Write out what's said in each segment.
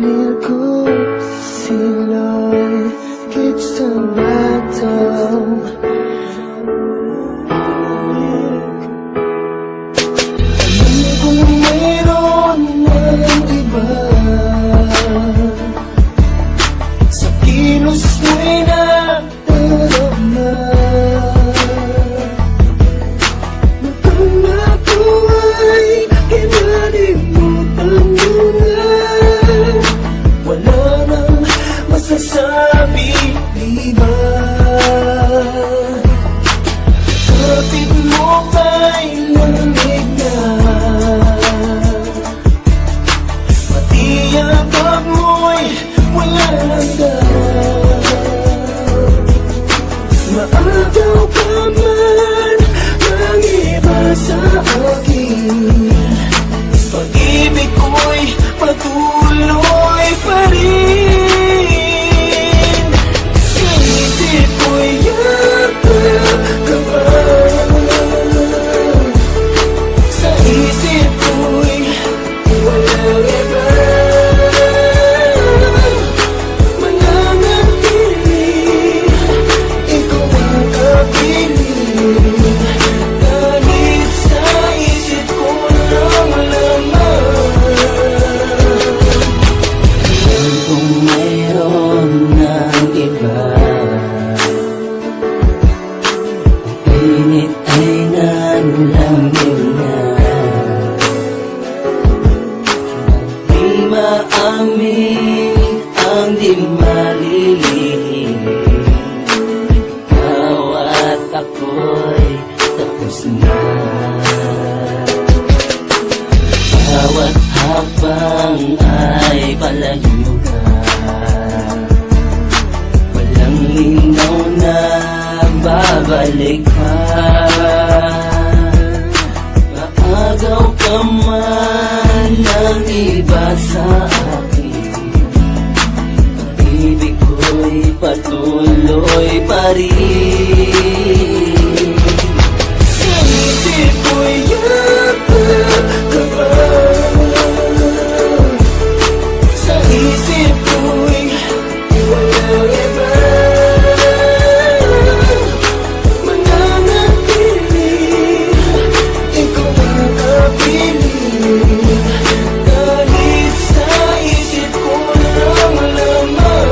Ligot sila'y kitang bataw. Alam kong mayroon ng iba sa kilos mo'y nadarama. Mukhang ako ay kinalimutan mo na. Wala nang masasabi, di ba? Kapit mo ba'y lamig na? Pati yakap mo'y wala nang dara. Maagaw ka man ng iba sa akin, pag-ibig ko'y patuloy pa rin. Sa isip ko'y yakap ka ba? Sa isip ko'y walang iba. Mananatili, ikaw ang kapiling. Kahit sa isip ko lang laman. Kung mayroon ng iba, ang init ay nanlamig na. Di maamin ang di malilihim. Ikaw at ako'y tapos na. Bawat habang ay palayo ka, walang linaw na babalik pa. Maagaw ka man ng iba sa akin, pag-ibig ko'y patuloy pa rin. Sa isip ko'y yakap ka ba? Sa isip ko'y walang iba. Mananatili, ikaw ang kapiling. Kahit sa isip ko lang laman.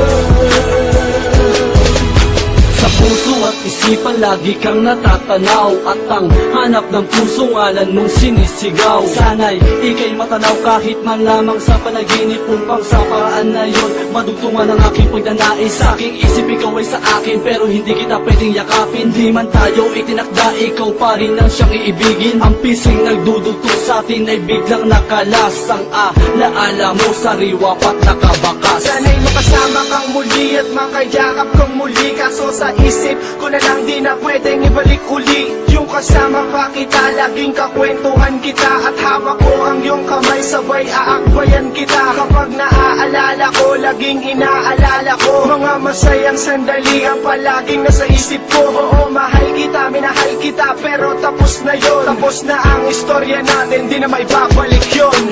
Sa puso at isipan lagi kang natatanaw, at ang hanap ng puso ngalan mong sinisigaw. Sana'y ika'y matanaw kahit man lamang sa panaginip, upang sa paraan na yun madugtungan ang aking pagnanais. Sa aking isip ikaw ay sa akin, pero hindi kita pwedeng yakapin. Di man tayo itinakda, ikaw pa rin ang siyang iibigin. Ang pising nagdudugtong sa atin ay biglang nakalas. Ang alaala mo sariwa pat nakabakas. Sana'y makasama kang muli at makayakap kang muli. Kaso sa isip ko na lang di na pwedeng ibalik uli. Yung kasama pa kita, laging kakwentuhan kita, at hawak ko ang iyong kamay, sabay aakbayan kita. Kapag naaalala ko, laging inaalala ko mga masayang sandali ang palaging nasa isip ko. Oo, mahal kita, minahal kita, pero tapos na yun. Tapos na ang istorya natin, di na may babalik yun.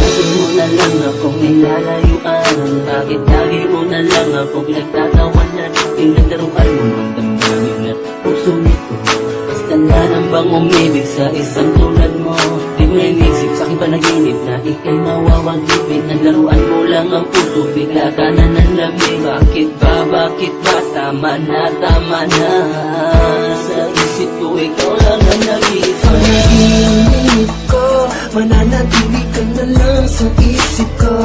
Lagi mo na lang akong nilalayuan, bakit lagi mo na lang akong nagtatawanan? Pinagdaruan mo ang damdamin at puso nito. Basta na lang bang umibig sa isang tulad mo? Di mo inisip sa aking panaginip na ika'y mawawagipin. Naglaruan mo lang ang puso, bigla ka na nanlamig. Bakit ba, bakit ba? Tama na, tama na. Sa isip ko ikaw lang ang nag-iisa. Panaginip ko, mananatili ka na lang sa isip ko.